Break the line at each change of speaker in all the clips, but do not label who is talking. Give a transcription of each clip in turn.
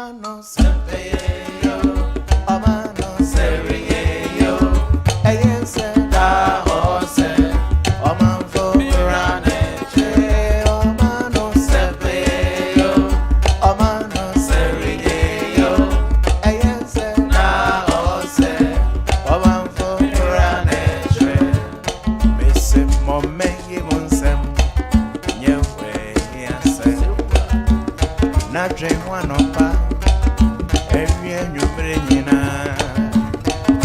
Omano Sempeyo, Omano Serio, Ayense da Hose, Oman Foraneche, Omano Sempeyo, Omano Serio, Ayense da Hose, Oman Foraneche, Missy Momay Monsem, Yewe Yase, Nadre one of you bring in a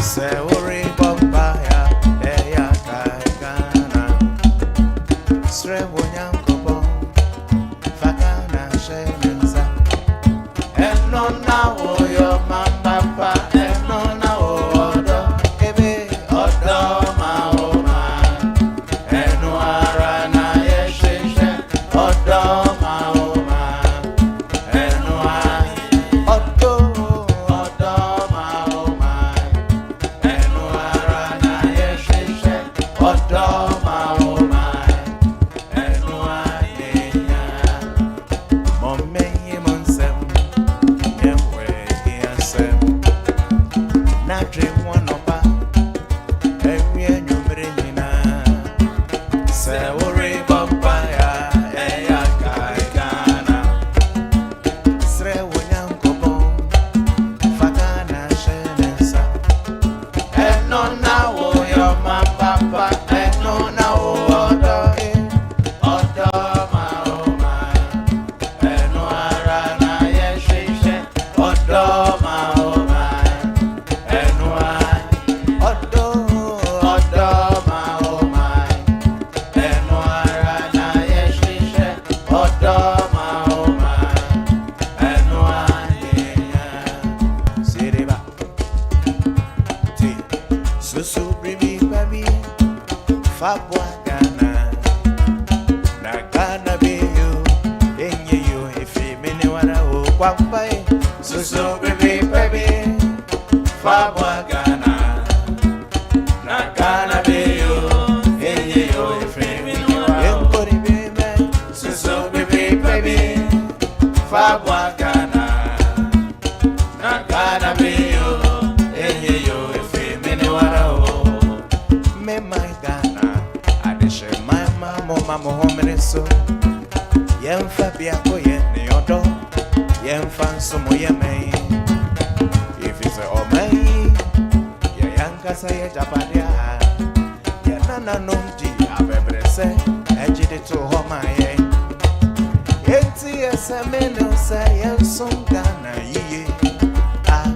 say, worry, Bombaya, Eya Kaigana, Srewoyan Kobo, Fakana Shemenza, and no now, your Mamba, and no now, Odo, Ebe, Odo, Mahoma, and no Arana, Yeshe, Odo, Mahoma, and no Odo. Fabuagana, Nagana be you, and you, if you mean what I will Kwan Pa, so baby, Fabuagana, Nagana be you, and you, if you mean what I will be, so baby, Fabuagana, Nagana be you, and you, if you mean what I will, me my God. Mama homene so yemfa biako ye ne odo yemfa nsomo ye mai if it's a mai ye yanka sa ye japadia ye nana nomdi abebrese ejide to homa ye enti esemeno sa yensonga na yiye ah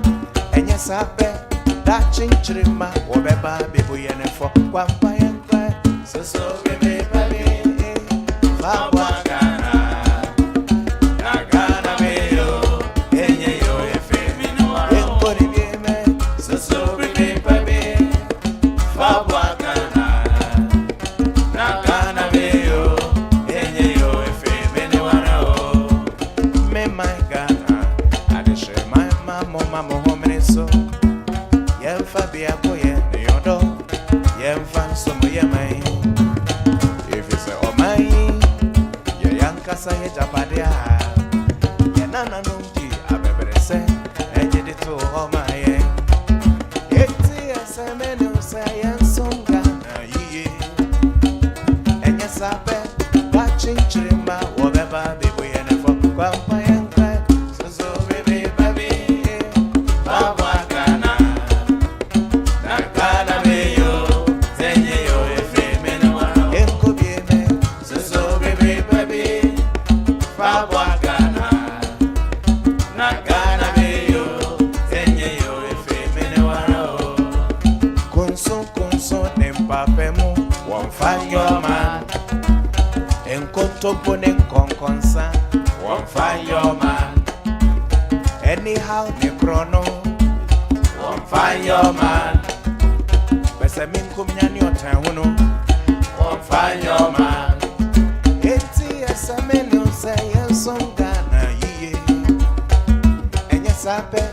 enye sabe da chinchirima obeba bebu ye ne fo Kwan Pa yenkwa so baby Fabuagana, Nagana be you, enye yo efe enkori bieme, so baby, Fabuagana, Nagana be you, enye yo efe meniwana o, me my Ghana, adeshe my mama homene so, yemfa biako ye ne yodo, yemfa somo ye mai, if it's a omai. Kasa ye japadia ye nana numti abebrese ejide to homa ye eti esemenu se yensonga na yiye enye sabe ba chinchirima wobeba bebo ye ne fo Kwan Pa yenkwa so baby Fabuagana Nagana be yo zenye yo efe menwa enko bieme so baby Fabuagana, Nagana be you, enye yo efe menewara o. Konso nempapemu, wonfa your man. Enkotopo nenkonkonsa, wonfa your man. Anyhow ne krono, wonfa your man. Bese minkumnyani otahuno, wonfa your man. Eti esamenu yensonga na yiye enye sabe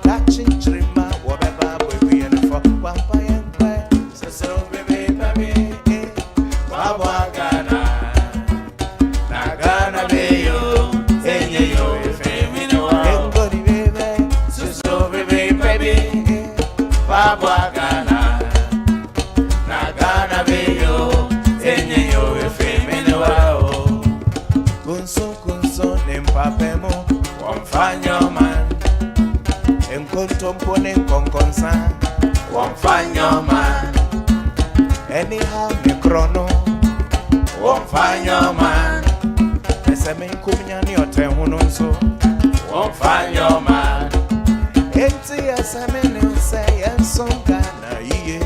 da chinchirima wobeba bwe ye ne fo Kwan Pa yenkwa so baby Fabuagana Nagana be you enye yo efe miniwa engori be find your man. In Kuntumpone Konkonsa, won't find your man. Anyhow, me chrono, won't find your man. Esame Kumiani or Tehununso, won't find your man. Enti esame no say and some Ghana ye.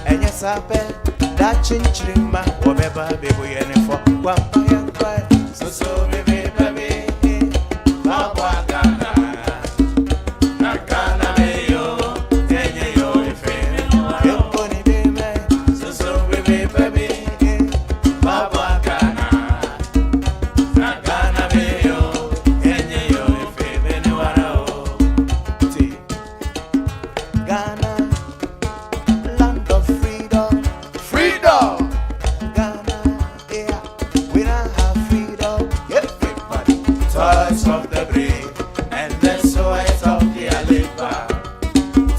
And yes, I bet that chinchima, whatever baby any for Kwan Pa and cry. So baby, baby, Baba Ghana, Nakana Mayo, Tenya yo, if any pony baby, so baby, baby, Baba Ghana, Nakana Mayo, Tenya yo, if any Ghana, land of freedom, freedom. Ghana, yeah, we don't have freedom. Everybody, toys of the breed, and the sweat of the alipa.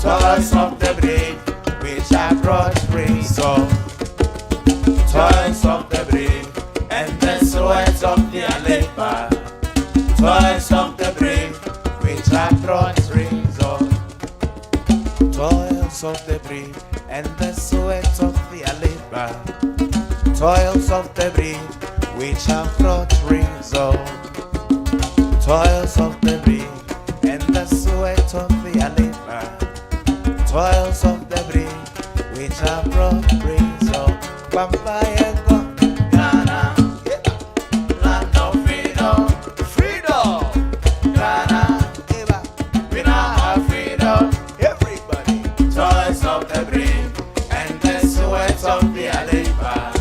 Toys of the breed, which are brought free. So, toys of the breed, and the sweat of the alipa. Toys of the breed, which are brought free. So, toils of the breed and the sweat of the labor, toils of the breed which have brought result, toils of the breed and the sweat of the labor, toils of the breed which have brought result. Kwan Pa and Ghana, land of freedom, freedom. Ghana, we now have freedom. Everybody, toys of the breed and the sweat of the labor,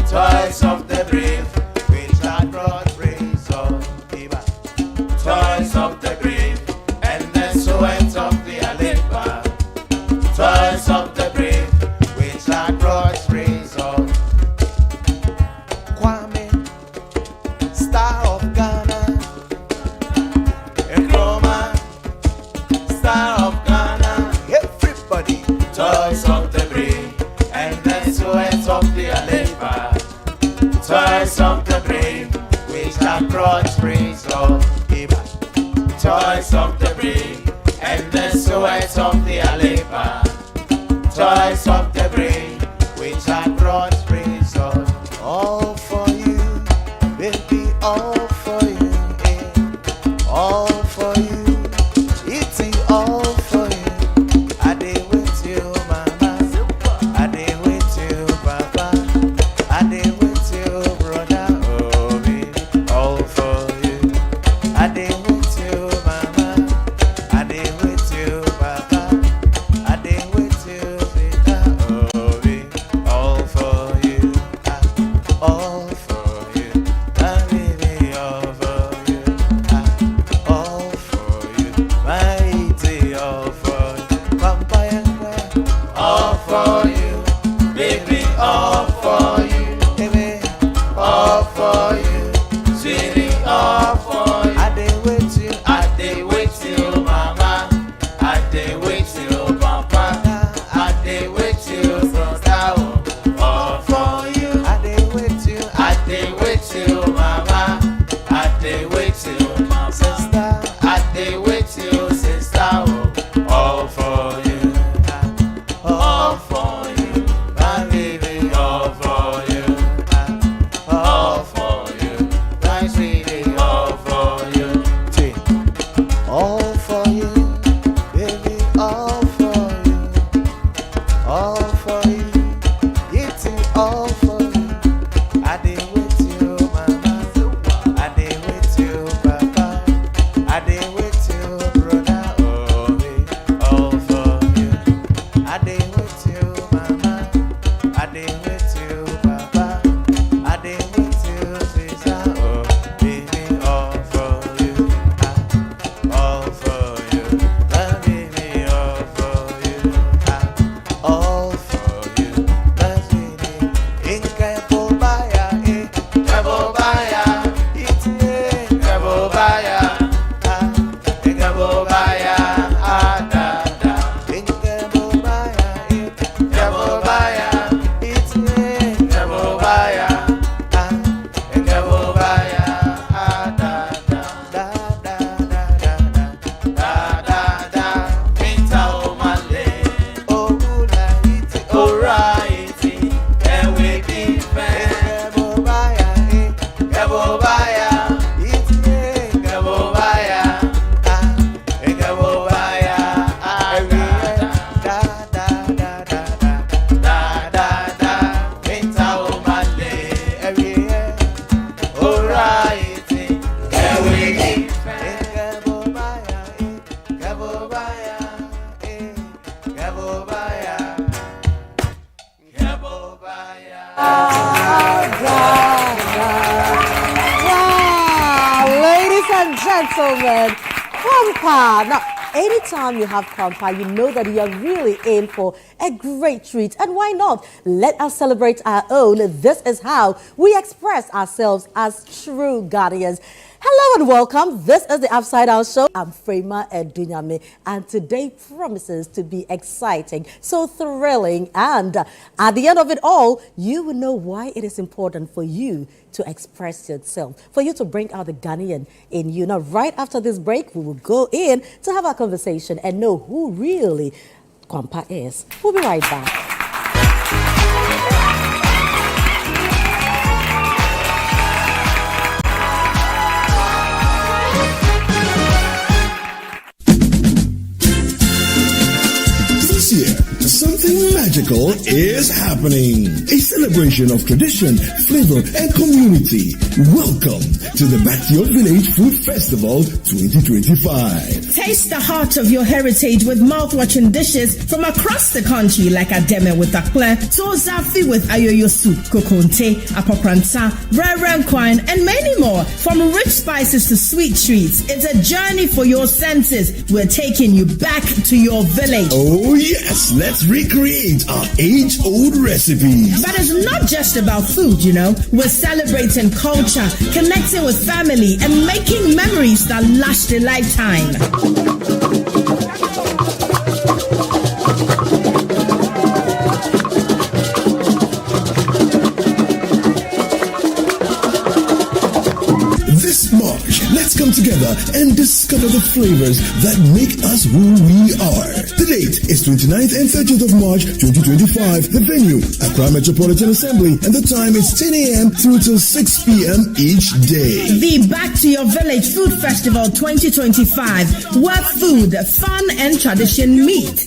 toys of the breed which are brought result. Toys of the breed and the sweat of the labor, toys of the breed which are brought result. Kwame, star of Ghana, Nkrumah, star of Ghana, everybody, toys of the breed and the sweat of the labor, toys of the breed which are brought result. Toys of the breed and the sweat of the labor, toys of the breed which are brought result. All for you, baby, all for you, all for you, eating all for you. I did with you, mama, I did with you, papa, I did with you, brother, oh baby, all for you. I did with you, mama, I did with you, papa, I did with you, baby,
and gentlemen, Kwan Pa. Now, anytime you have Kwan Pa, you know that you are really in for a great treat. And why not? Let us celebrate our own. This is how we express ourselves as true Ghanaians. Hello and welcome. This is the Upside Down Show. I'm Frema Adunyame, and today promises to be exciting, so thrilling, and at the end of it all, you will know why it is important for you to express yourself, for you to bring out the Ghanaian in you. Now, right after this break, we will go in to have our conversation and know who really Kwan Pa is. We'll be right back.
This year, something magical is happening. A celebration of tradition, flavor, and community. Welcome to the Back to Your Village Food Festival 2025.
Taste the heart of your heritage with mouth-watering dishes from across the country like Ademe with akple, Tozafi with ayoyo soup, kokonte, apopranta, rare Kwan, and many more. From rich spices to sweet treats, it's a journey for your senses. We're taking you back to your village.
Oh yes, let's recreate our age-old recipes.
But it's not just about food, you know. We're celebrating culture, connecting with family, and making memories that last a lifetime.
This March, let's come together and discover the flavors that make us who we are. The date is 29th and 30th of March 2025. The venue, Accra Metropolitan Assembly, and the time is 10 a.m. through till 6 p.m. each day.
The Back to Your Village Food Festival 2025, where food, fun, and tradition meet.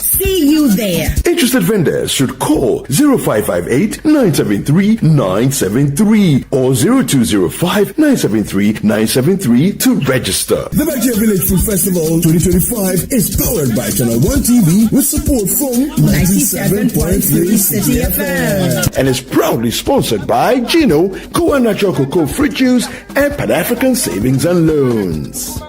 See you there.
Interested vendors should call 0558-973-973 or 0205-973-973 to register. The Back to Your Village Food Festival 2025 is powered by Channel 1 TV with support from 97.3
City FM.
and is proudly sponsored by Gino, Koa Natural Cocoa Fruit Juice, and Pan African Savings and Loans.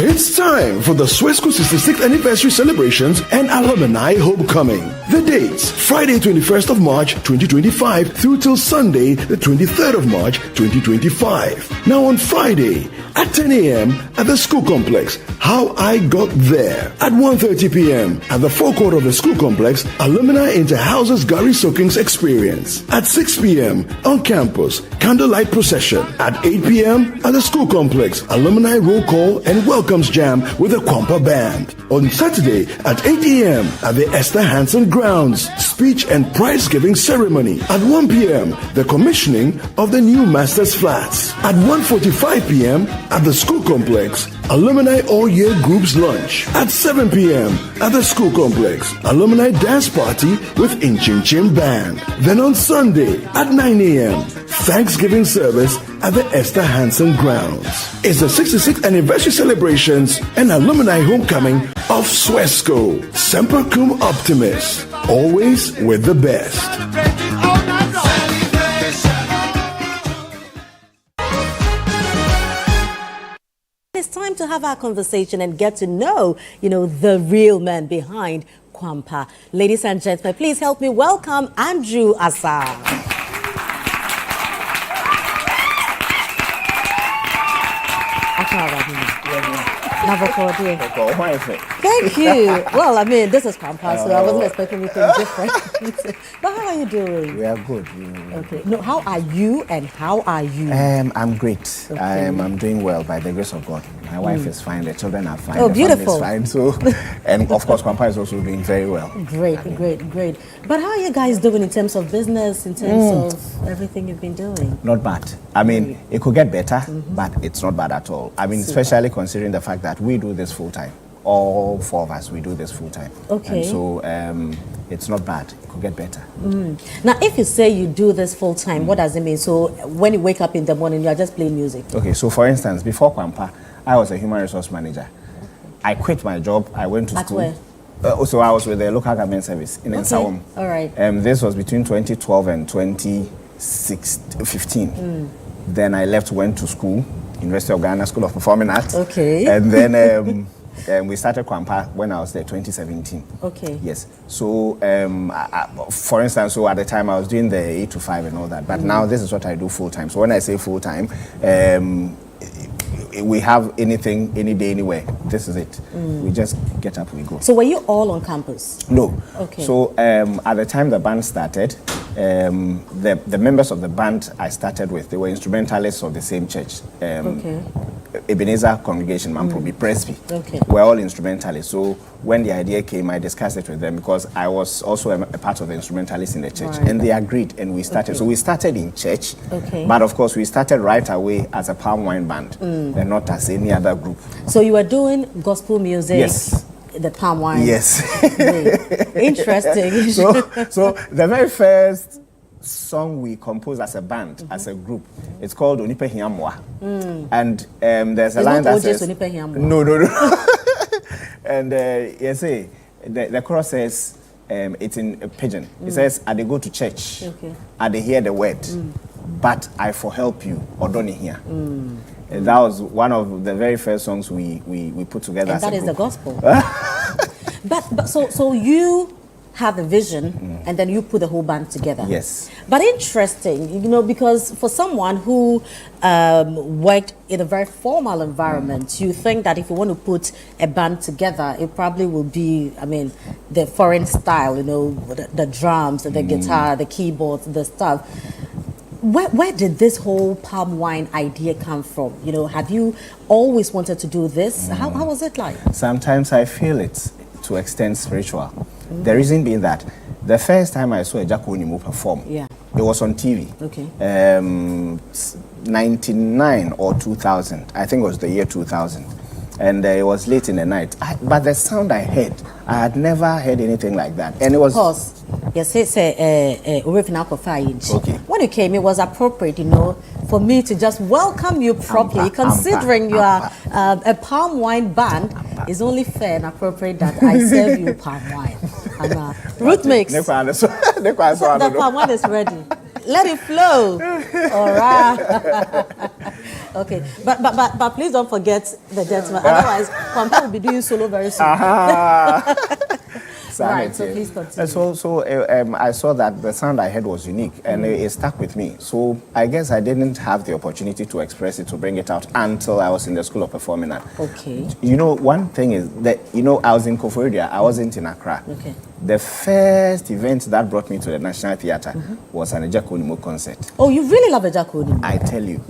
It's time for the Swesco 66th anniversary celebrations and alumni homecoming. The dates, Friday 21st of March 2025 through till Sunday the 23rd of March 2025. Now on Friday at 10 a.m. at the school complex, How I Got There. At 1:30 p.m. at the forecourt of the school complex, Alumni Interhouses Gary Soakings Experience. At 6 p.m. on campus, Candlelight Procession. At 8 p.m. at the school complex, Alumni Roll Call and Welcomes Jam with the Kwan Pa Band. On Saturday at 8 a.m. at the Esther Hansen Grounds, Speech and Prize Giving Ceremony. At 1 p.m. the commissioning of the new Masters Flats. At 1:45 p.m. at the school complex, Alumni All-Year Groups Lunch. At 7 p.m. at the school complex, Alumni Dance Party with Inchin Chin Band. Then on Sunday at 9 a.m., Thanksgiving service at the Esther Hansen Grounds. It's the 66th anniversary celebrations and alumni homecoming of Swesco. Semper Cum Optimus. Always with the best.
It's time to have our conversation and get to know, the real man behind Kwan Pa. Ladies and gentlemen, please help me welcome Andrew Asa. Thank you. Well, I mean, this is Kwan Pa, so I wasn't expecting anything different. But how are you doing?
We are good.
Okay. No, how are you and how are you?
I'm great.
Okay.
I'm doing well by the grace of God. My wife is fine. The children are fine.
Oh,
the
beautiful.
family is fine. So, and of course, Kwan Pa is also doing very well.
Great. But how are you guys doing in terms of business, in terms of everything you've been doing?
Not bad. I mean, it could get better, but it's not bad at all. I mean, especially considering the fact that we do this full time. All 4 of us, we do this full time.
Okay.
And so it's not bad. It could get better.
Now, if you say you do this full time, what does it mean? So when you wake up in the morning, you are just playing music?
Okay, so for instance, before Kwan Pa, I was a human resource manager. I quit my job. I went to school.
At
where? So I was with the local government service in Nsawam.
All right.
This was between 2012 and 2015. Then I left, went to school, University of Ghana School of Performing Arts.
Okay.
And then we started Kwan Pa when I was there, 2017.
Okay.
Yes. So, for instance, so at the time I was doing the 8 to 5 and all that, but now this is what I do full time. So when I say full time, we have anything, any day, anywhere. This is it. We just get up, we go.
So were you all on campus?
No.
Okay.
So at the time the band started, the members of the band I started with, they were instrumentalists of the same church.
Okay.
Ebenezer Congregation, Mamprobi, Presby.
Okay.
We're all instrumentalists. So when the idea came, I discussed it with them because I was also a part of the instrumentalists in the church.
Right.
And they agreed and we started.
Okay.
So we started in church.
Okay.
But of course, we started right away as a palm wine band and not as any other group.
So you were doing gospel music?
Yes.
The palm wine?
Yes.
Interesting.
so the very first song we composed as a band, as a group, it's called Onipe Hiamwa. And there's a line that says... No. And yes, the chorus says, it's in a pidgin. It says, I dey go to church, I dey hear the word, but I for help you, Odoni here. And that was one of the very first songs we put together
And
as a
that is the
group.
gospel. but so you have a vision and then you put the whole band together.
Yes.
But interesting, because for someone who worked in a very formal environment, you think that if you want to put a band together, it probably will be, the foreign style, the drums, the guitar, the keyboards, the stuff. Where did this whole palm wine idea come from? Have you always wanted to do this? How was it like?
Sometimes I feel it's to extend spiritual. The reason being that the first time I saw a Jacko Onimu perform, it was on TV.
Okay.
99 or 2000. I think it was the year 2000. And it was late in the night. But the sound I heard, I had never heard anything like that. And it was...
Of course. Yes,
Okay.
When you came, it was appropriate, for me to just welcome you properly, considering you are a palm wine band. It's only fair and appropriate that I serve you palm wine. And root mix. The palm wine is ready. Let it flow. All right. Okay, but please don't forget the gentleman. Otherwise, Kwan Pa will be doing solo very soon. Right, so please continue.
So I saw that the sound I heard was unique and it stuck with me. So I guess I didn't have the opportunity to express it, to bring it out until I was in the School of Performing Arts.
Okay.
One thing is that, I was in Koforidua, I wasn't in Accra.
Okay.
The first event that brought me to the National Theatre was an Ejako Onimo concert.
Oh, you really love Ejako Onimo?
I tell you.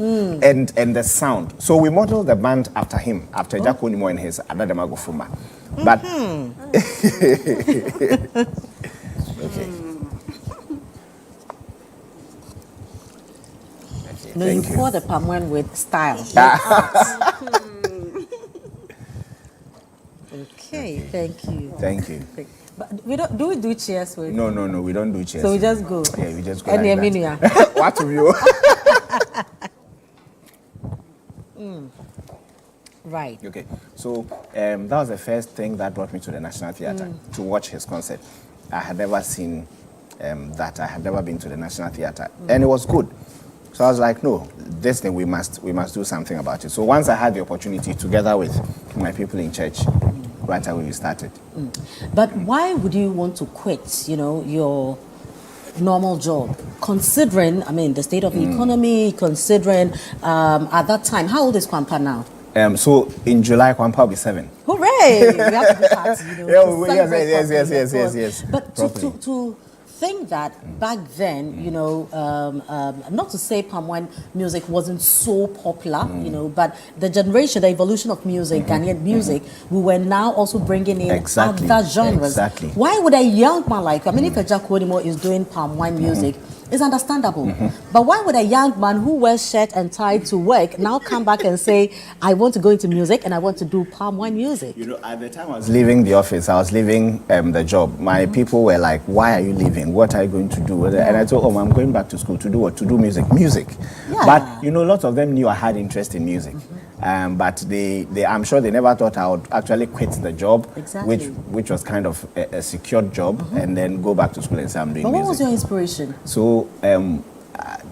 And the sound. So we modeled the band after him, after Ejako Onimo and his Adademago Fuma. But okay.
No, you pour the palm wine with style. Okay, thank you.
Thank you.
But we do cheers with?
No, we don't do cheers.
So we just go?
Yeah, we just go
And
like that. What of you?
Right.
Okay, so that was the first thing that brought me to the National Theatre to watch his concert. I had never seen that. I had never been to the National Theatre, and it was good. So I was like, no, this thing we must do something about it. So once I had the opportunity, together with my people in church, right away we started.
But why would you want to quit? Your normal job, considering the state of the economy, considering at that time, how old is Kwan Pa now?
So in July, Kwan Pa will be 7.
Hooray! We have to do party,
Yes.
But to think that back then, not to say palm wine music wasn't so popular, but the generation, the evolution of music, Ghanaian music, we were now also bringing in other genres.
Exactly.
Why would a young man like, if a Jack Wodimo is doing palm wine music, it's understandable. But why would a young man who wears shirt and tie to work now come back and say, I want to go into music and I want to do palm wine music?
At the time I was leaving the office, I was leaving the job. My people were like, why are you leaving? What are you going to do? And I told them, I'm going back to school to do what? To do music. Yeah. But, lots of them knew I had interest in music. But I'm sure they never thought I would actually quit the job, which was kind of a secured job, and then go back to school and say I'm doing music.
But what was your inspiration?
So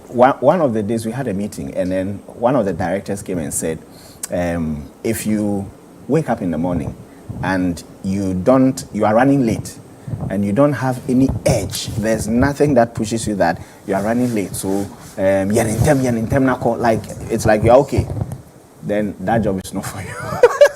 one of the days we had a meeting, and then one of the directors came and said, if you wake up in the morning and you are running late and you don't have any edge, there's nothing that pushes you that you are running late. So like it's like you're okay, then that job is not for you.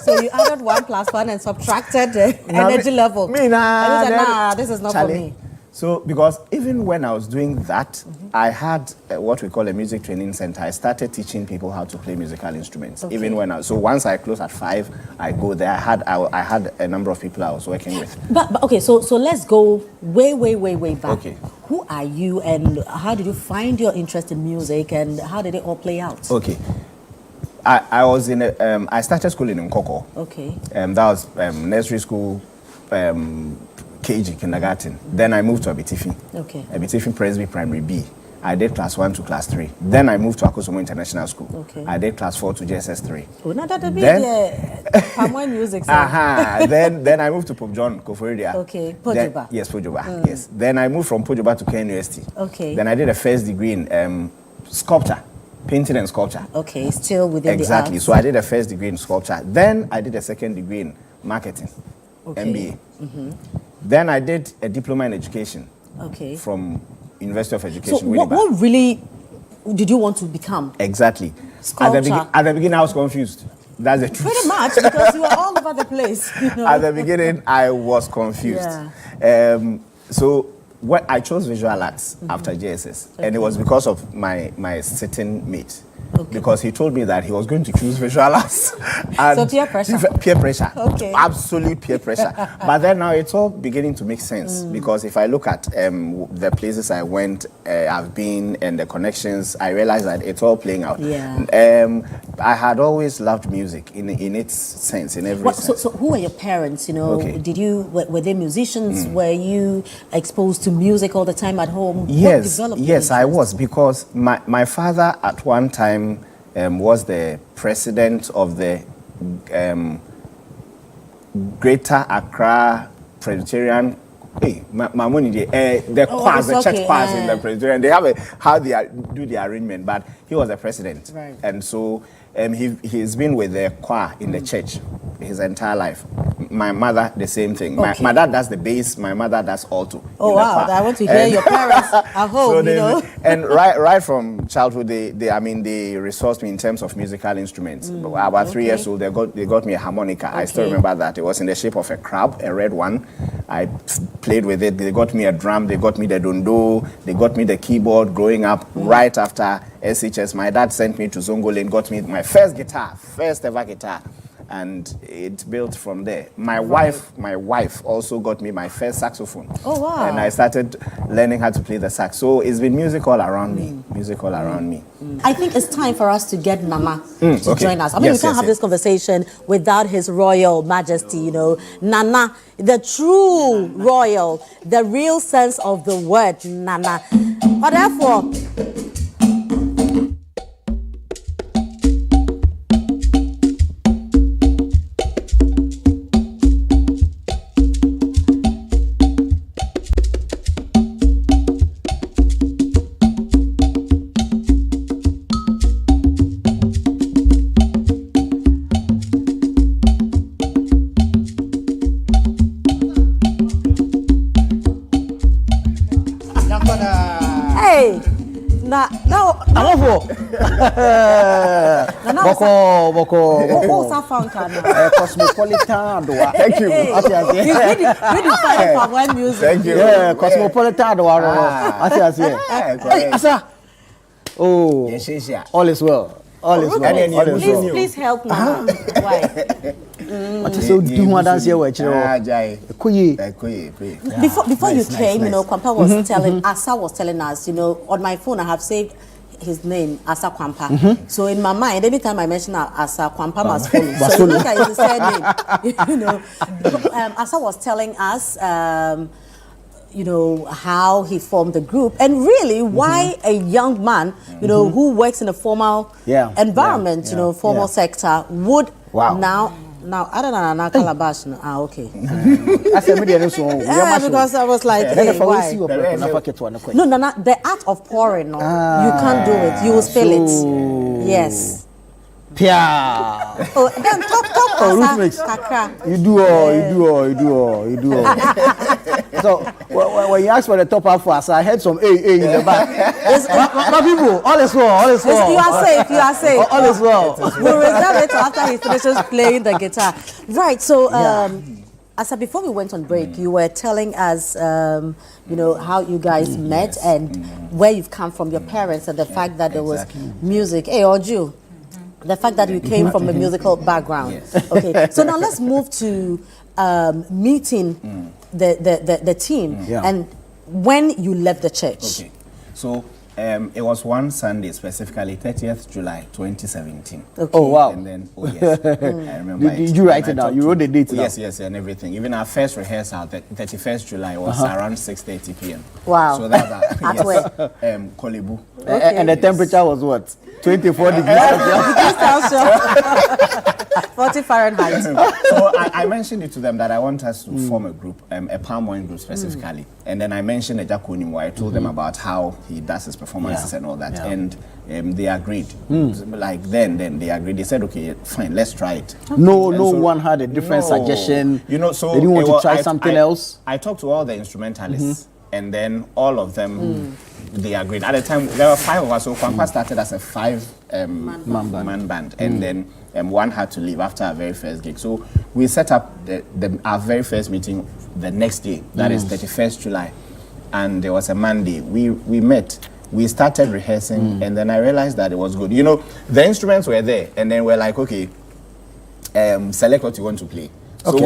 So you added 1 + 1 and subtracted the energy level. This is not for me.
So, because even when I was doing that, I had what we call a music training center. I started teaching people how to play musical instruments.
Okay.
Even when so once I close at 5, I go there. I had a number of people I was working with.
But okay, so let's go way back.
Okay.
Who are you, and how did you find your interest in music, and how did it all play out?
Okay. I was in I started school in Nkoko.
Okay.
That was nursery school, KG, kindergarten. Then I moved to Abitifi.
Okay.
Abitifi Presby Primary B. I did class 1 to class 3. Then I moved to Akosomo International School.
Okay.
I did class 4 to JSS 3.
Oh, now that be the palm wine music.
Then I moved to Pope John Koforidua.
Okay. Pojoba.
Yes, Pojoba. Yes. Then I moved from Pojoba to KNUST.
Okay.
Then I did a first degree in sculpture. Painting and sculpture.
Okay, still within the
Exactly.
arts.
So I did a first degree in sculpture. Then I did a second degree in marketing, MBA. Then I did a diploma in education.
Okay.
From University of Education.
So what really did you want to become?
Exactly.
Sculpture.
At the beginning, I was confused. That's the truth.
Pretty much, because you were all over the place.
At the beginning, I was confused.
Yeah.
So I chose visual arts after JSS, and it was because of my sitting mate. Okay. Because he told me that he was going to choose visual arts. And
so peer pressure.
Peer pressure.
Okay.
Absolute peer pressure. But then now it's all beginning to make sense, because if I look at the places I went, I've been, and the connections, I realize that it's all playing out.
Yeah.
I had always loved music in its sense, in every sense.
So who were your parents?
Okay.
Were they musicians? Were you exposed to music all the time at home?
Yes, I was, because my father at one time was the president of the Greater Accra Presbyterian. The choirs, the church choirs in the Presbyterian. They have how they do the arrangement, but he was the president,
right.
And so he's been with the choir in the church his entire life. My mother, the same thing.
Okay.
My dad does the bass. My mother does alto.
Oh wow! I want to hear your parents at home.
And right from childhood, they resourced me in terms of musical instruments. About 3 years old, they got me a harmonica. Okay. I still remember that. It was in the shape of a crab, a red one. I played with it. They got me a drum. They got me the dondo. They got me the keyboard. Growing up, right after SHS, my dad sent me to Zongo and got me my first ever guitar. And it built from there. My wife also got me my first saxophone.
Oh wow!
And I started learning how to play the sax. So it's been music all around me. Music all around me.
I think it's time for us to get Nana to join us. I mean, we can't have this conversation without His Royal Majesty. Nana, the true royal, the real sense of the word Nana. But therefore. Now,
Amofo. Boko. Cosmopolitan.
Thank you.
Really fine for one music.
Thank you.
Yeah, Cosmopolitan. Asa. Oh, all is well. All is well.
Please help me. Why?
So do one dance here,
Before you came, you know, Kwan Pa was telling Asa was telling us, you know, on my phone I have saved his name, Asa Kwan Pa. So in my mind, anytime I mention Asa, Kwan Pa must follow. So look at his surname. You know, Asa was telling us, you know, how he formed the group and really why a young man, you know, who works in a formal environment, you know, formal sector would now I don't know Calabash. Okay.
I said
because I was like, hey, why? No, the art of pouring. No, you can't do it. You will spill it. Yes.
Pia.
Oh, then talk.
You do all. So when you ask for the top half for us, I heard some A in the back. My people, all is well.
You are safe.
All is well.
We'll reserve it after he finishes playing the guitar. Right. So Asa, before we went on break, you were telling us, you know, how you guys met and where you've come from, your parents, and the fact that there was music. Hey, Oju. The fact that you came from a musical background. Okay, so now let's move to meeting the team and when you left the church.
Okay, so it was one Sunday, specifically 30th July 2017.
Okay.
Oh wow!
And then I remember.
Did you write it down? You wrote the date down?
Yes, and everything. Even our first rehearsal, 31st July, was around 6:30 p.m.
Wow!
So that's
at where?
Kolebu.
Okay.
And the temperature was what? 24 degrees.
40 Fahrenheit.
So I mentioned it to them that I want us to form a group, a palm wine group specifically. And then I mentioned Ejakunimo. I told them about how he does his performances and all that. And they agreed. Like then they agreed. They said, okay, fine, let's try it.
No one had a different suggestion.
You know, so
they didn't want to try something else.
I talked to all the instrumentalists. And then all of them, they agreed. At the time, there were 5 of us. So Kwan Pa started as a 5-man band. And then one had to leave after our very first gig. So we set up our very first meeting the next day. That is 31st July. And there was a Monday. We met. We started rehearsing. And then I realized that it was good. You know, the instruments were there. And then we're like, okay, select what you want to play. So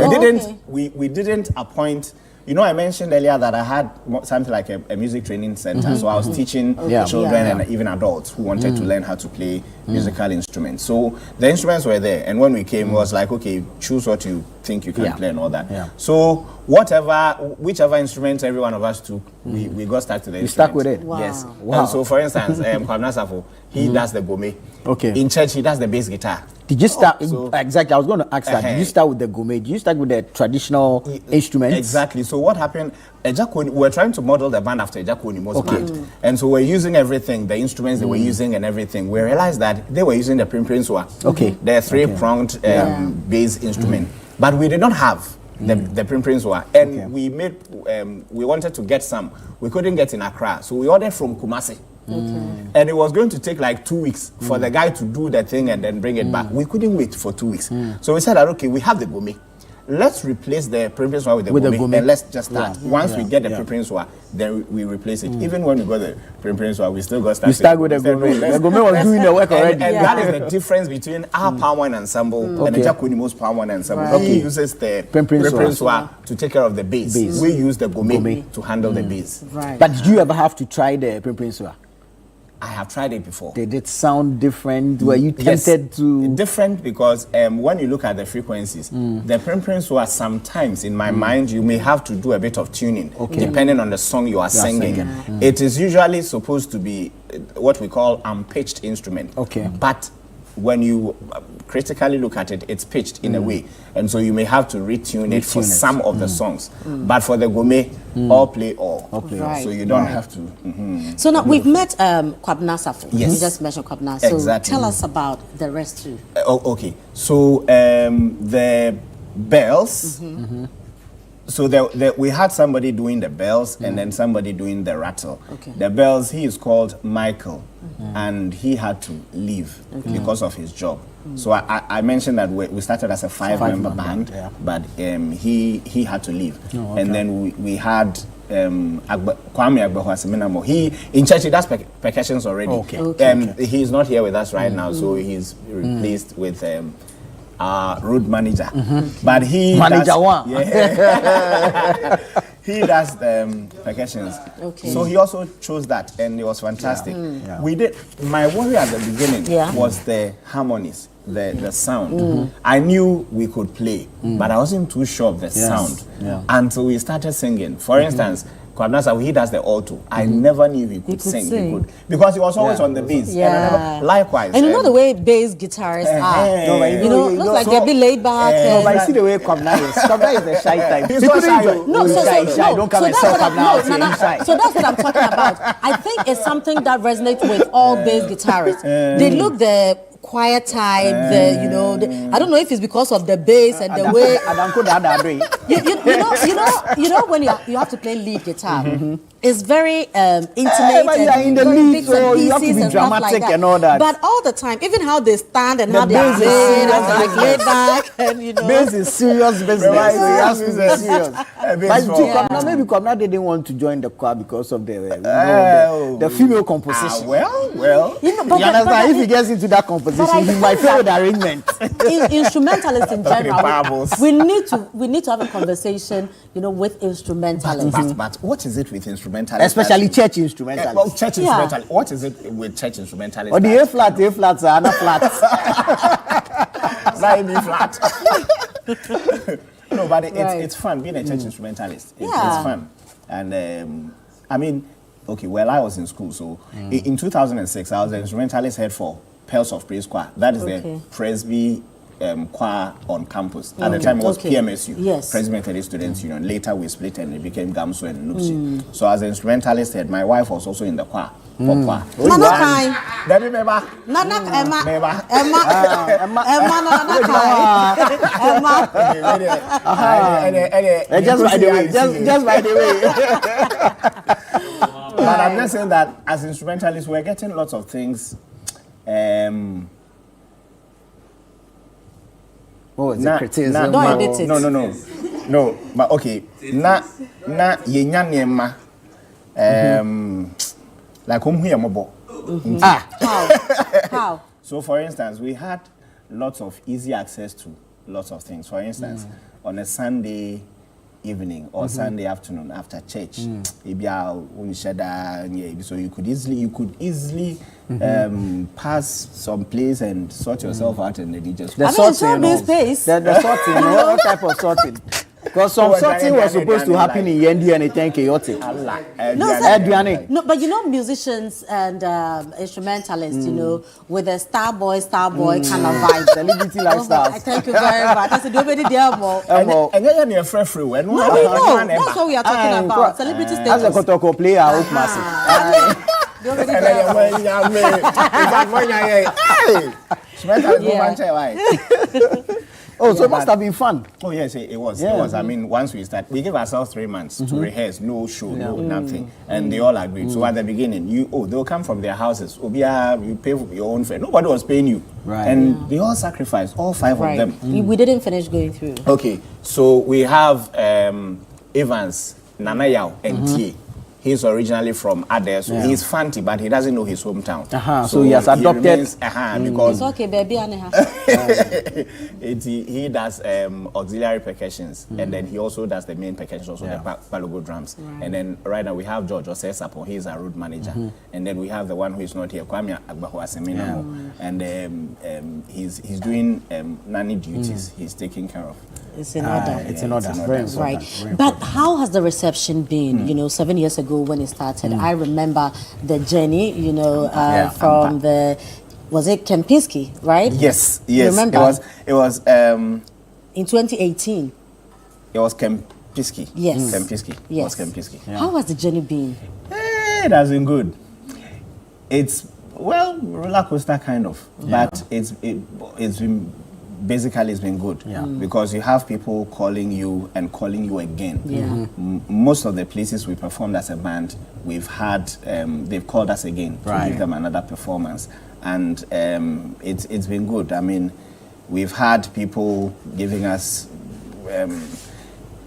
we didn't appoint. You know, I mentioned earlier that I had something like a music training center. So I was teaching children and even adults who wanted to learn how to play musical instruments. So the instruments were there. And when we came, it was like, okay, choose what you think you can play and all that. So whichever instrument every one of us took, we got stuck to the instrument.
You stuck with it?
Wow.
Yes.
Wow.
And so, for instance, Kwabena Safo, he does the gourmet.
Okay.
In church, he does the bass guitar.
Did you start exactly? I was going to ask that. Did you start with the gourmet? Did you start with the traditional instruments?
Exactly. So what happened? We're trying to model the band after Ejakunimo's band, and so we're using everything, the instruments they were using and everything. We realized that they were using the Primprinswa.
Okay.
The 3-pronged bass instrument, but we did not have the Primprinswa, and we wanted to get some. We couldn't get in Accra, so we ordered from Kumasi. And it was going to take like 2 weeks for the guy to do the thing and then bring it back. We couldn't wait for 2 weeks. So we said that, okay, we have the gourmet. Let's replace the Primprinswa with the gourmet and let's just start. Once we get the Primprinswa, then we replace it. Even when we got the Primprinswa, we still got started.
We start with the gourmet. The gourmet was doing the work already.
And that is the difference between our palm wine ensemble and the Ejakunimo's palm wine ensemble. He uses the Primprinswa to take care of the bass. We use the gourmet to handle the bass.
But did you ever have to try the Primprinswa?
I have tried it before.
Did it sound different? Were you tempted to?
Different because when you look at the frequencies, the Primprinswa sometimes, in my mind, you may have to do a bit of tuning depending on the song you are singing. It is usually supposed to be what we call unpitched instrument.
Okay.
But when you critically look at it, it's pitched in a way. And so you may have to retune it for some of the songs. But for the gourmet, all play all. So you don't have to.
So now we've met Kwabena Safo.
Yes.
You just mentioned Kwabena. So
exactly.
Tell us about the rest too.
Okay. So the bells, So we had somebody doing the bells and then somebody doing the rattle.
Okay.
The bells, he is called Michael, and he had to leave because of his job. So I mentioned that we started as a five-member band, but he had to leave. And then we had Kwame Agbehoaseminamo. He in church he does percussions already. He's not here with us right now, so he's replaced with road manager. But he
Manager one.
Yeah. He does percussions. So he also chose that, and it was fantastic. We did. My worry at the beginning was the harmonies, the sound. I knew we could play, but I wasn't too sure of the sound until we started singing. For instance, Kwabnasa, he does the alto. I never knew he could sing. He could, because he was always on the bass. Likewise.
And you know the way bass guitarists are. You know, looks like they'll be laid back.
But you see the way Kwabna is. Kwabna is the shy type.
He's not shy.
Don't come and sell Kwabna.
So that's what I'm talking about. I think it's something that resonates with all bass guitarists. They look the quiet type, I don't know if it's because of the bass and the way you know when you have to play lead guitar, it's very intimate and
in the
very
lead,
bits and
you have to
pieces
be
and stuff like
dramatic
that.
and all that.
But all the time, even how they stand and how they
bass is
play and
serious
like laid back and
bass is serious business. So it has to be serious. But maybe Kwabna didn't want to join the choir because of the female composition.
Well.
You understand? If he gets into that composition, he might fail the arrangement.
Instrumentalists in general, we need to have a conversation, with instrumentalists.
But what is it with instrumentalists?
Especially church instrumentalists.
Well, church instrumentalists. What is it with church instrumentalists?
Or the A flats are not flats.
Not B flat. No, but it's fun being a church instrumentalist. It's fun, and I was in school, so in 2006 I was the instrumentalist head for Pearls of Praise Choir. That is the Presby choir on campus. At the time it was PMSU, Presby Methodist Students Union. Later we split and it became GAMSO and NUPSI. So as an instrumentalist head, my wife was also in the choir. Emma. Just by the way. But I'm just saying that as instrumentalists, we're getting lots of things.
Criticism?
Don't edit it.
No. But okay. Like
How?
So for instance, we had lots of easy access to lots of things. For instance, on a Sunday evening or Sunday afternoon after church, so you could easily pass some place and sort yourself out in the DJ.
The
sorting, what type of sorting? Because some sorting was supposed to happen in Yendi and it ain't chaotic.
No, but musicians and instrumentalists, with a star boy kind of vibe.
Celebrity lifestyle.
Thank you very much. That's nobody there more.
And then you're free.
No, that's what we are talking about. Celebrity status.
As a Kotoko player, I hope massive. Oh, so it must have been fun.
Oh, yes, it was. It was. I mean, once we start, we gave ourselves 3 months to rehearse, no show, no nothing. And they all agreed. So at the beginning, they'll come from their houses. You pay for your own fare. Nobody was paying you.
Right.
And they all sacrificed, all 5 of them.
We didn't finish going through.
Okay, so we have Evans, Nanayao, and Tie. He's originally from Ade, so he's Fanti, but he doesn't know his hometown.
So he has adopted.
Because
it's okay, baby.
He does auxiliary percussions, and then he also does the main percussions, also the Palogo drums. And then right now we have George Osesapo, he's our road manager. And then we have the one who is not here, Kwame Agbehoaseminamo, and he's doing nanny duties. He's taking care of.
It's in order.
It's in order. Very important.
Right.
Very
But
important.
how has the reception been? 7 years ago when it started, I remember the journey, from was it Kempinski, right?
Yes.
Remember?
It was
in 2018.
It was Kempinski.
Yes.
Kempinski.
Yes.
It was Kempinski.
How has the journey been?
It has been good. It's roller coaster kind of, but it's been basically it's been good because you have people calling you and calling you again. Most of the places we performed as a band, we've had they've called us again to give them another performance, and it's been good. I mean, we've had people giving us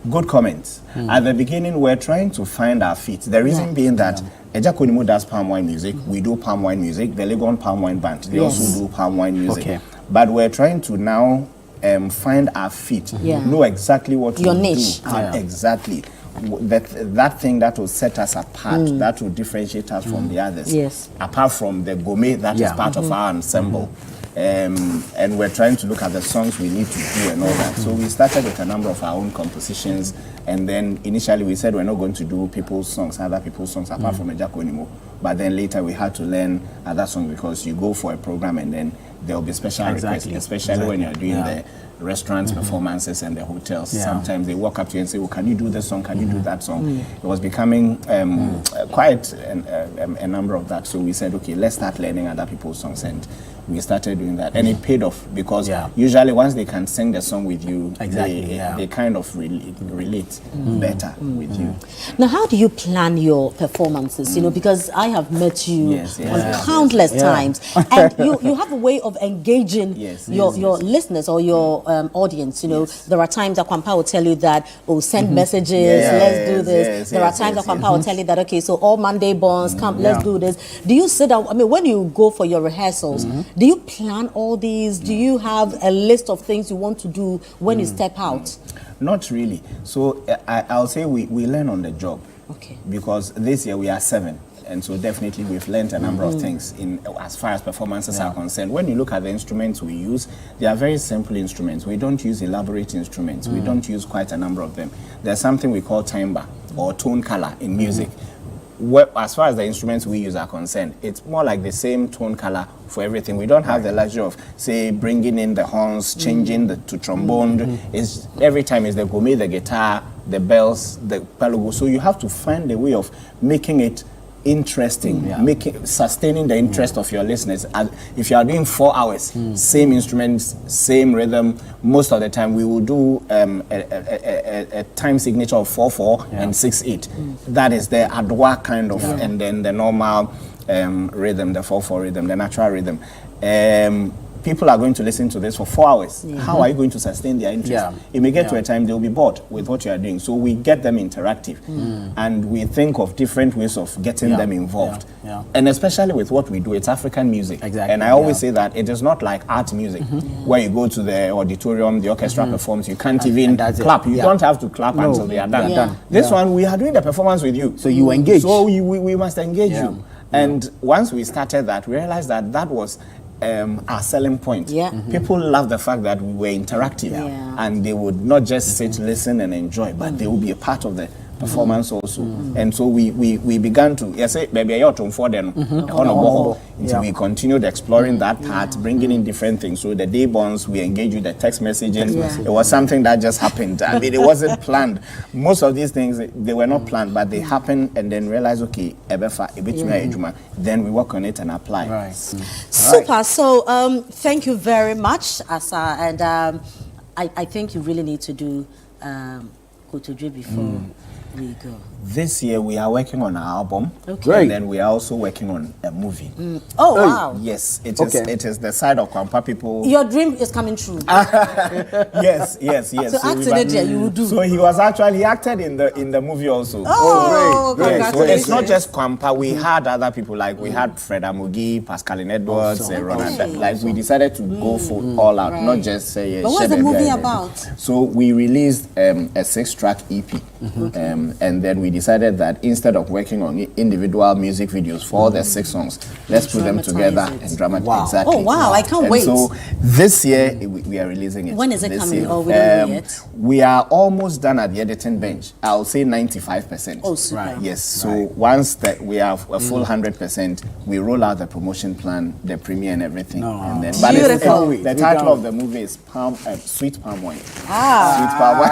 good comments. At the beginning, we're trying to find our feet. The reason being that Ejakonimu does palm wine music, we do palm wine music, the Legon Palm Wine Band, they also do palm wine music. But we're trying to now find our feet, know exactly what
your
to
niche.
do. Exactly. That thing that will set us apart, that will differentiate us from the others.
Yes.
Apart from the gourmet that is part of our ensemble. And we're trying to look at the songs we need to do and all that. So we started with a number of our own compositions, and then initially we said we're not going to do people's songs, other people's songs apart from Ejako anymore. But then later we had to learn other songs because you go for a program and then there will be special requests, especially when you're doing the restaurants performances and the hotels. Sometimes they walk up to you and say, well, can you do this song? Can you do that song? It was becoming quite a number of that. So we said, okay, let's start learning other people's songs, and we started doing that. And it paid off because usually once they can sing the song with you, they kind of relate better with you.
Now, how do you plan your performances? You know, because I have met you on countless times, and you have a way of engaging your listeners or your audience. You know, there are times that Kwan Pa will tell you that, oh, send messages, let's do this. There are times that Kwan Pa will tell you that, okay, so all Monday bonds, come, let's do this. Do you sit down? I mean, when you go for your rehearsals, do you plan all these? Do you have a list of things you want to do when you step out?
Not really. So I'll say we learn on the job. Okay. Because this year we are 7. And so definitely we've learned a number of things in as far as performances are concerned. When you look at the instruments we use, they are very simple instruments. We don't use elaborate instruments. We don't use quite a number of them. There's something we call timbre or tone color in music. As far as the instruments we use are concerned, it's more like the same tone color for everything. We don't have the luxury of, say, bringing in the horns, changing to trombone. It's every time it's the gourmet, the guitar, the bells, the palugu. So you have to find a way of making it interesting, sustaining the interest of your listeners. And if you are doing 4 hours, same instruments, same rhythm, most of the time we will do a time signature of 4/4 and 6/8. That is the adwa kind of, and then the normal rhythm, the 4/4 rhythm, the natural rhythm. People are going to listen to this for 4 hours. How are you going to sustain their interest? It may get to a time they'll be bored with what you are doing. So we get them interactive, and we think of different ways of getting them involved. And especially with what we do, it's African music. And I always say that it is not like art music, where you go to the auditorium, the orchestra performs, you can't even clap. You don't have to clap until they are done. This one, we are doing the performance with you.
So you engage.
So we must engage you. And once we started that, we realized that that was our selling point. People love the fact that we were interactive, and they would not just sit, listen, and enjoy, but they will be a part of the performance also. And so we began to we continued exploring that part, bringing in different things. So the day bonds, we engaged with the text messaging. It was something that just happened. I mean, it wasn't planned. Most of these things, they were not planned, but they happened, and then realized, okay, then we work on it and apply.
Super. So thank you very much, Asa, and I think you really need to do Kotodwe before we go.
This year we are working on an album, and then we are also working on a movie.
Oh wow!
Yes, it is. It is the side of Kwan Pa people.
Your dream is coming true.
Yes.
So acting you will do.
So he acted in the movie also.
Oh, great!
So it's not just Kwan Pa. We had other people, like we had Fred Amugi, Pascaline Edwards, Ronald. Like we decided to go for all out, not just say.
But what's the movie about?
So we released a 6-track EP, and then we decided that instead of working on individual music videos for all the 6 songs, let's put them together and dramatize.
Wow.
Exactly.
Oh wow! I can't wait.
So this year we are releasing it.
When is it coming?
Oh, we don't know yet. We are almost done at the editing bench. I'll say 95%.
Oh, super.
Yes. So once that we have a full 100%, we roll out the promotion plan, the premiere, and everything. And then, but the title of the movie is Sweet Palm Wine. Sweet Palm Wine.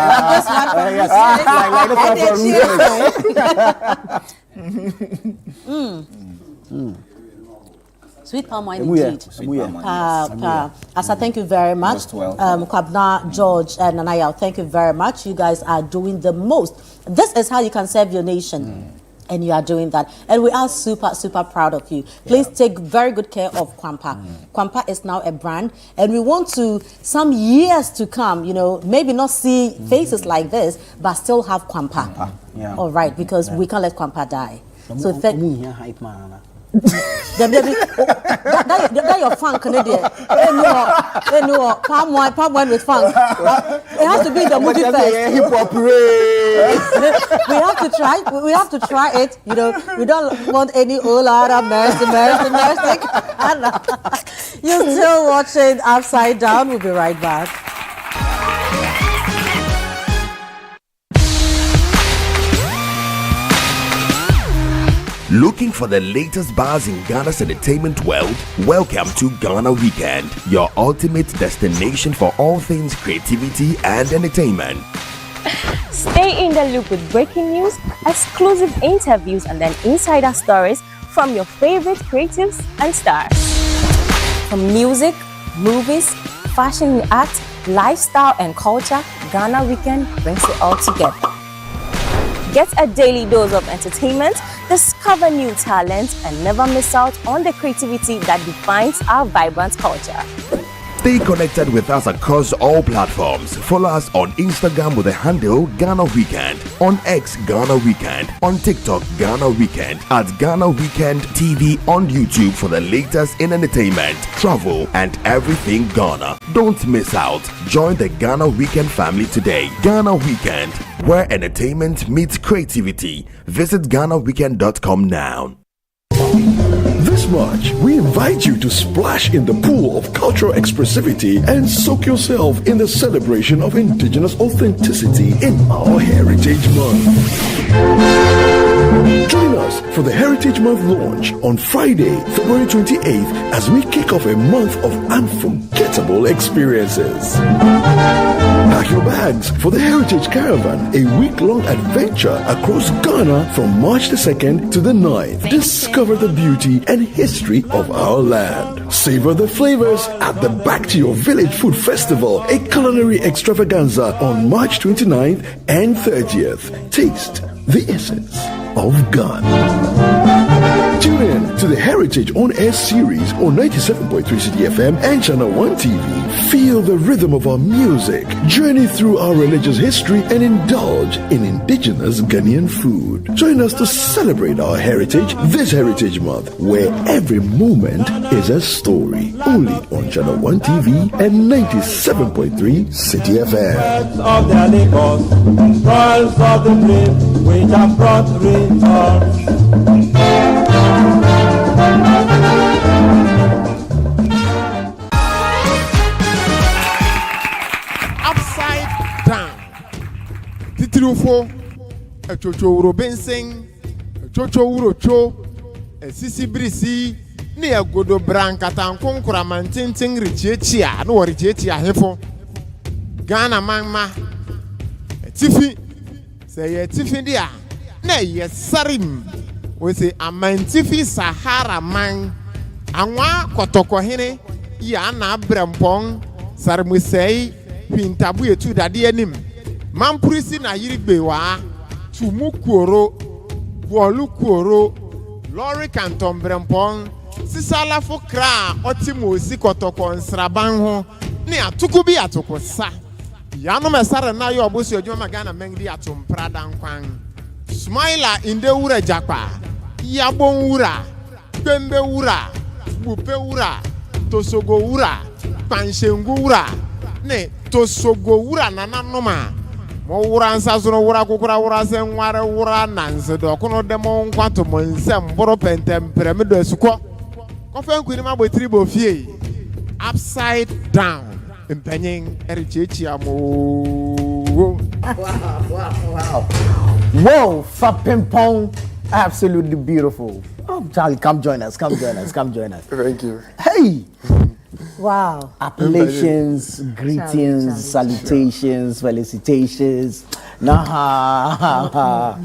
Sweet palm wine indeed.
Sweet palm wine.
Asa, thank you very much.
Most welcome.
Kwabna, George, and Nanaya, thank you very much. You guys are doing the most. This is how you can serve your nation. And you are doing that. And we are super, super proud of you. Please take very good care of Kwan Pa. Kwan Pa is now a brand. And we want to, some years to come, you know, maybe not see faces like this, but still have Kwan Pa.
Yeah.
All right, because we can't let Kwan Pa die. So thank you. That your funk, Canadian. No, palm wine with funk. It has to be the movie first.
Hip hop
We have to try it. You know, we don't want any Ola mercy. You're still watching Upside Down. We'll be right back.
Looking for the latest buzz in Ghana's entertainment world? Welcome to Ghana Weekend, your ultimate destination for all things creativity and entertainment.
Stay in the loop with breaking news, exclusive interviews, and then insider stories from your favorite creatives and stars. From music, movies, fashion and art, lifestyle and culture, Ghana Weekend brings it all together. Get a daily dose of entertainment, discover new talent, and never miss out on the creativity that defines our vibrant culture.
Stay connected with us across all platforms. Follow us on Instagram with the handle Ghana Weekend, on X Ghana Weekend, on TikTok Ghana Weekend, at Ghana Weekend TV on YouTube for the latest in entertainment, travel, and everything Ghana. Don't miss out. Join the Ghana Weekend family today. Ghana Weekend, where entertainment meets creativity. Visit GhanaWeekend.com now.
This March, we invite you to splash in the pool of cultural expressivity and soak yourself in the celebration of indigenous authenticity in our Heritage Month. Join us for the Heritage Month launch on Friday, February 28th, as we kick off a month of unforgettable experiences. Pack your bags for the Heritage Caravan, a week-long adventure across Ghana from March the 2nd to the 9th. Discover the beauty and history of our land. Savor the flavors at the Back to Your Village Food Festival, a culinary extravaganza on March 29th and 30th. Taste the essence of Ghana. Tune in to the Heritage On Air series on 97.3 CDFM and Channel 1 TV. Feel the rhythm of our music, journey through our religious history, and indulge in indigenous Ghanaian food. Join us to celebrate our heritage this Heritage Month, where every moment is a story. Only on Channel 1 TV and 97.3 CDFM.
Of their labors, toils of the brave, which have brought results.
Upside down. Titirufo, a chocho Robinson, a chocho urocho, a sisi brisi, near godo brankatan konkura mantinting richechia, no richechia hefo. Ghana mama, a tiffy, say a tiffy dia, nay, yes, sarim. We say a mantifi Sahara man, anwa kotoko hene, ya na brempong, sarmusei, pintabu etu dadi enim. Mampurisi na yirigbewa, tumukuoro, wolukuoro, lori kanton brempong, sisala fokra, otimo si kotoko nsrabanho, ni atukubi atukosa. Yano mesara na yo obusi ojuma Ghana mengdi atumprada nkwang. Smiler in the ura japa, yabon ura, pembe ura, bupe ura, tosogo ura, panshengu ura, ne tosogo ura nananoma. Mo ura ansazuno ura kukura ura senware ura nansedo kono demo nkwato monsem boro pentem premedo esuko. Kofen kwinima bo tribo fie. Upside down. Impenying erichechi amo.
Wow. Whoa, fa ping pong. Absolutely beautiful. Oh, Charlie, come join us.
Thank you.
Hey.
Wow.
Appellations, greetings, salutations, felicitations. Nah.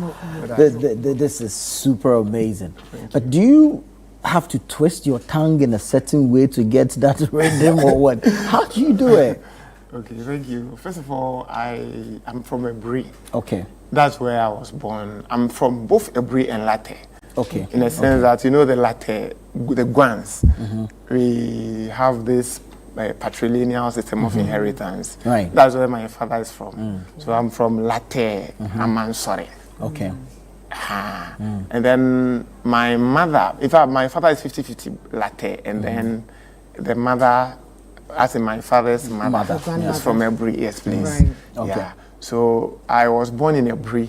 This is super amazing. But do you have to twist your tongue in a certain way to get that rhythm or what? How do you do it?
Okay, thank you. First of all, I'm from Ebri.
Okay.
That's where I was born. I'm from both Ebri and Latte.
Okay.
In a sense that, you know, the Latte, the Guans, we have this patrilineal system of inheritance.
Right.
That's where my father is from. So I'm from Latte, Amansore.
Okay.
And then my mother, in fact, my father is 50-50 Latte, and then the mother, as in my father's mother, is from Ebri, yes, please.
Right.
Okay.
Yeah. So I was born in Ebri,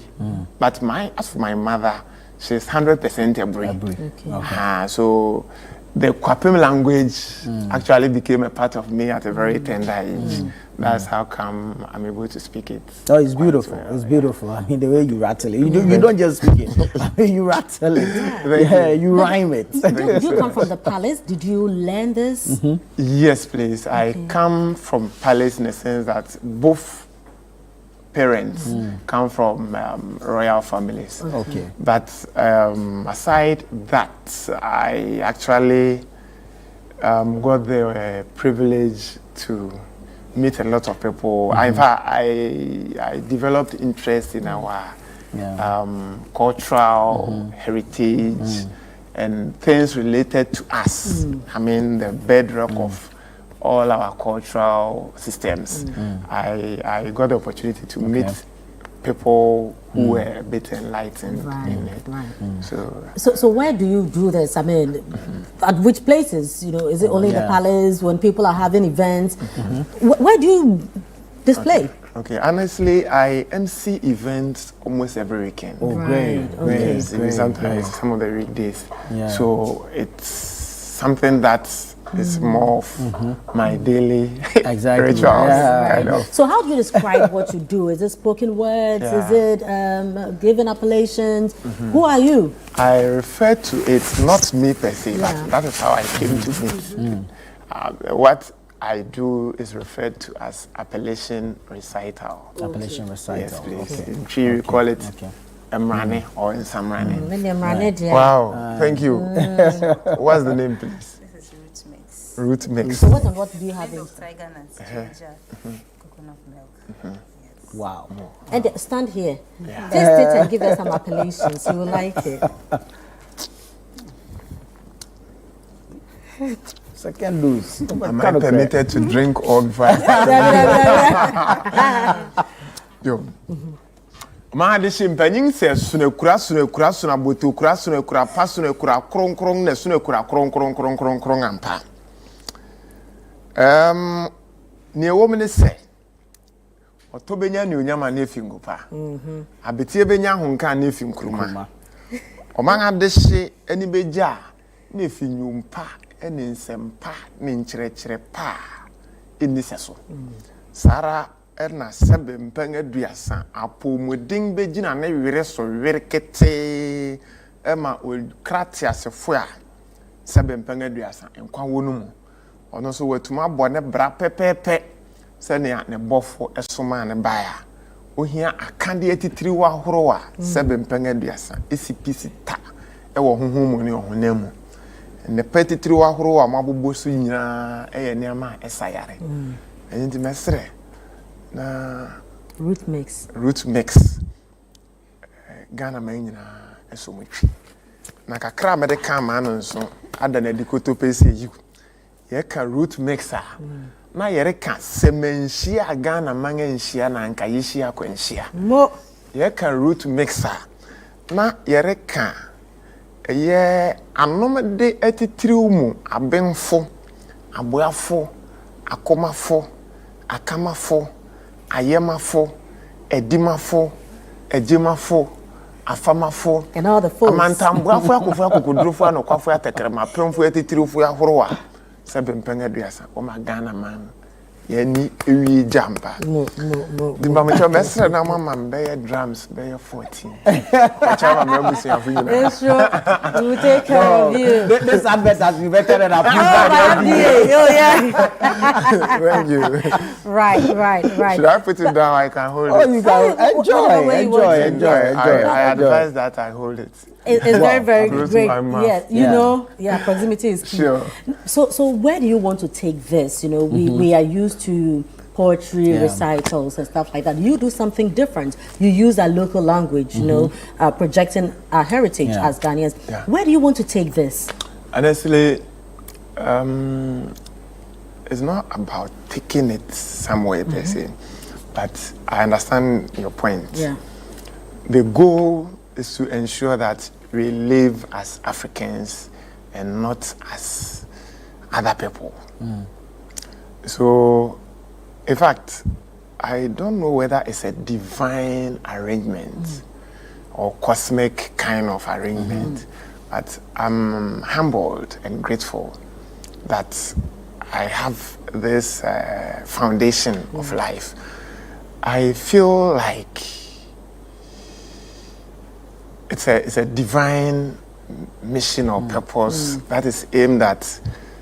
but as for my mother, she's 100% Ebri.
Okay.
So the Kwapem language actually became a part of me at a very tender age. That's how come I'm able to speak it.
Oh, it's beautiful.
Well.
It's beautiful. I mean, the way you rattle it. You don't just speak it. I mean, you rattle it. You rhyme it.
Did you come from the palace? Did you learn this?
Yes, please. I come from palace in the sense that both parents come from royal families.
Okay.
But aside that, I actually got the privilege to meet a lot of people. In fact, I developed interest in our cultural heritage and things related to us. I mean, the bedrock of all our cultural systems. I got the opportunity to meet people who were a bit enlightened in it.
So where do you do this? I mean, at which places? You know, is it only in the palace when people are having events? Where do you display?
Okay, honestly, I MC events almost every weekend.
Oh, great.
Okay.
Sometimes some of the weekdays. So it's something that is more of my daily rituals. Kind of.
So how do you describe what you do? Is it spoken words? Is it given appellations? Who are you?
I refer to it, not me per se, but that is how I came to it. What I do is referred to as appellation recital.
Appellation recital.
Yes, please. In Tree, we call it Emrane or in Samrane. Wow, thank you. What's the name, please? Root mix.
So what do you have in
tiger nuts, ginger, coconut milk.
Wow.
And stand here. Taste it and give us some appellations. You will like it.
Second dose.
Am I permitted to drink all before Yo. Ma de shimpanyin se sunekura boto kura sunekura pa sunekura kron ne sunekura kron ampa. Ne wo me ne se otobenya ne onyama na efi ngupa. Abetie benya honka na efi nkuruma. Omanga de hye ani beja na efi nyumpa ene nsempa ne nkyerɛkyerɛ pa eni seso. Sara erna sebe mpeng aduasa apomodin begina na were so were kete ema o kratia sefo a sebe mpeng aduasa enkwa wonu mu ono so watuma bɔ ne bra pepepe se ne ne bɔfo esoma ne baya ohia akande atitiri wa horo a sebe mpeng aduasa esipisi ta ewo honhom ne ohonam ne petitiri wa horo a mabobo so nyina eye ne ama esayare enti mesre na
root mix
Ghana manyina esomotwi na kakra mede ka ma no nso ada na dikoto pese yi ye ka root mixer na yere ka semenhia Ghana manga nhia na nka yehia kwanhia
mo
ye ka root mixer na yere ka ye anomde atitiriw mu abenfo aboafo akomafo akamafo ayemafo edimafo ejimafo afamafo
and all the folks
amantambuafo akofo akokodrofo anokwafo atekrema premfo atitiriwfo ahorowa sebe mpenga duasa o ma Ghana man
Yeni Uyi Jamba.
No.
The Mamacho Messer now, Mamma, bear drums, bear 14.
It's true. We will take care of you.
This advert has been better than our
Thank you.
Right.
Should I put it down? I can hold it.
Oh, you can enjoy.
I advise that I hold it.
It's very
Close to
great.
my mouth.
Yeah, you know, proximity is key.
Sure.
So where do you want to take this? You know, we are used to poetry recitals and stuff like that. You do something different. You use our local language, you know, projecting our heritage as Ghanaians. Yeah. Where do you want to take this?
Honestly, it's not about taking it somewhere per se, but I understand your point.
Yeah.
The goal is to ensure that we live as Africans and not as other people. So, in fact, I don't know whether it's a divine arrangement or cosmic kind of arrangement, but I'm humbled and grateful that I have this foundation of life. I feel like it's a divine mission or purpose that is aimed at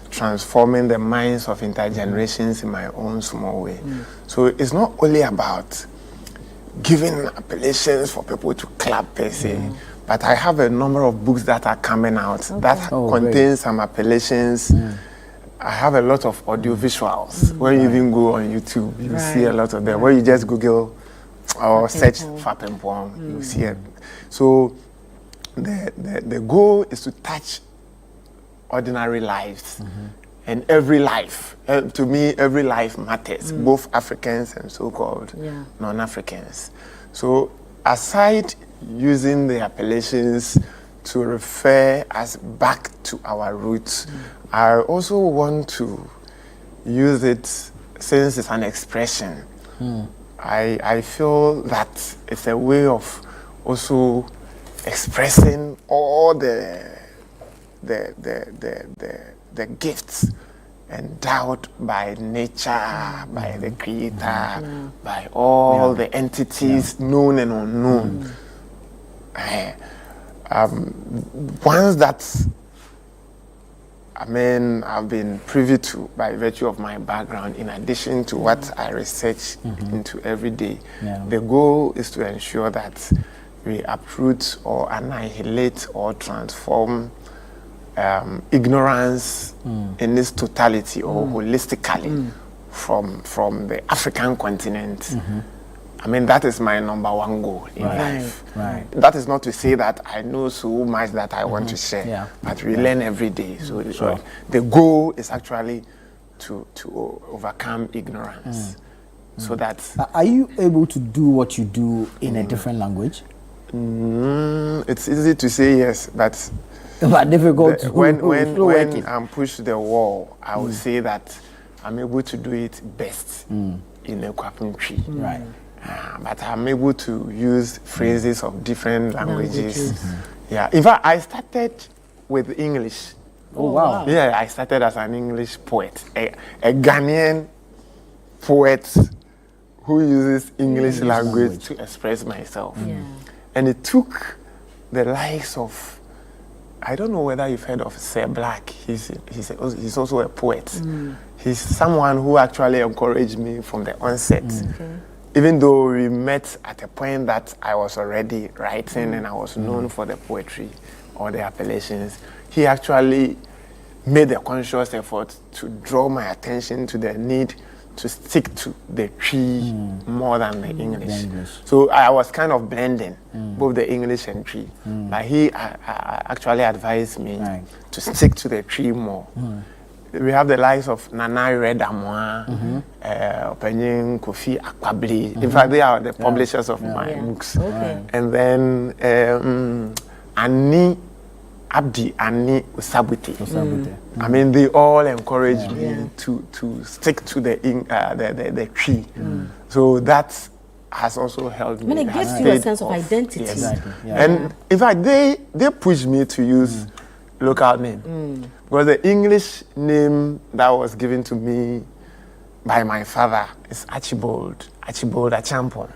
transforming the minds of intergenerations in my own small way. So it's not only about giving appellations for people to clap per se, but I have a number of books that are coming out that contain some appellations. I have a lot of audio visuals. When you even go on YouTube, you see a lot of them. When you just Google or search Fapempong, you see it. So the goal is to touch ordinary lives. And every life, to me, every life matters, both Africans and so-called non-Africans. So aside using the appellations to refer us back to our roots, I also want to use it since it's an expression. I feel that it's a way of also expressing all the gifts endowed by nature, by the Creator, by all the entities known and unknown. Ones that I've been privy to by virtue of my background, in addition to what I research into every day. The goal is to ensure that we uproot or annihilate or transform ignorance in its totality or holistically from the African continent. That is my number one goal in life. That is not to say that I know so much that I want to share, but we learn every day. So the goal is actually to overcome ignorance. So that
are you able to do what you do in a different language?
It's easy to say yes, but
difficult
when I'm pushed the wall, I would say that I'm able to do it best in a Kwapun-Twi. But I'm able to use phrases of different languages. In fact, I started with English.
Oh, wow.
Yeah, I started as an English poet, a Ghanaian poet who uses English language to express myself. And it took the likes of, I don't know whether you've heard of Sir Black. He's also a poet. He's someone who actually encouraged me from the onset. Even though we met at a point that I was already writing and I was known for the poetry or the appellations, he actually made a conscious effort to draw my attention to the need to stick to the tree more than the English. So I was kind of blending both the English and tree. But he actually advised me to stick to the tree more. We have the likes of Nana Redamwa, Openyin Kofi Akpabli. In fact, they are the publishers of my books. And then Annie Abdi Ani Usabuti. They all encouraged me to stick to the tree. So that has also helped me.
It gives you a sense of identity.
And in fact, they pushed me to use local name. Because the English name that was given to me by my father is Archibald Achampon.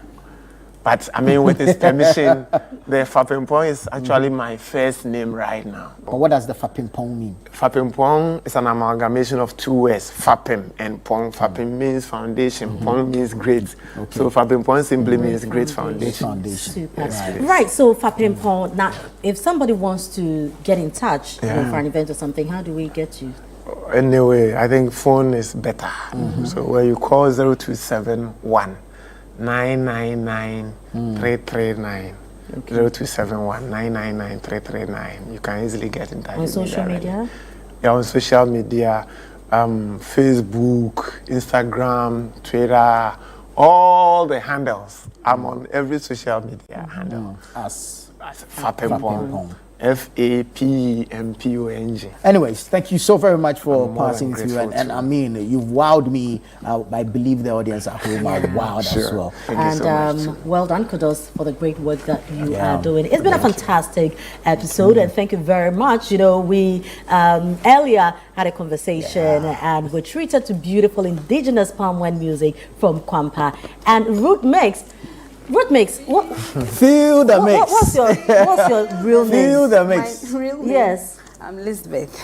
But I mean, with his permission, the Fapimpong is actually my first name right now.
But what does the Fapimpong mean?
Fapimpong is an amalgamation of two words, Fapim and Pong. Fapim means foundation, Pong means grades. Okay. So Fapimpong simply means great foundation.
Super. Yes. Right, so Fapimpong, now if somebody wants to get in touch for an event or something, how do we get you?
Anyway, I think phone is better. So where you call 0271 999 339. 0271 999 339. You can easily get in touch.
On social media?
Yeah, on social media, Facebook, Instagram, Twitter, all the handles. I'm on every social media handle. As Fapimpong. Fapimpong.
Anyways, thank you so very much for passing through. And I mean, you've wowed me. I believe the audience at home are wowed as well.
Thank you so much. Well done, kudos for the great work that you are doing. It's been a fantastic episode, and thank you very much. You know, we earlier had a conversation, and we're treated to beautiful indigenous palm wine music from Kwan Pa and Root Mix. What mix? What?
Feel the mix.
What's your real name?
Feel the mix.
My real name?
Yes.
I'm Elizabeth.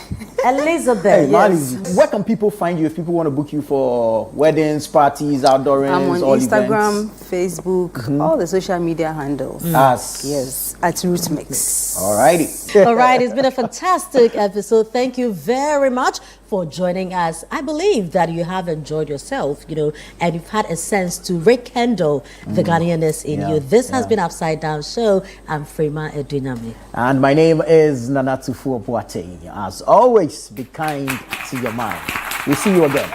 Elizabeth.
Hey,
yes.
Where can people find you if people want to book you for weddings, parties, outdoorings,
I'm on
all
Instagram,
events?
Facebook, all the social media handles. Yes, at Root Mix.
Alrighty.
All right, it's been a fantastic episode. Thank you very much for joining us. I believe that you have enjoyed yourself, you know, and you've had a sense to rekindle the Ghanaianness in you. This has been Upside Down Show. I'm Frema Adunyame.
And my name is Tuffour Boateng. As always, be kind to your mind. We'll see you again.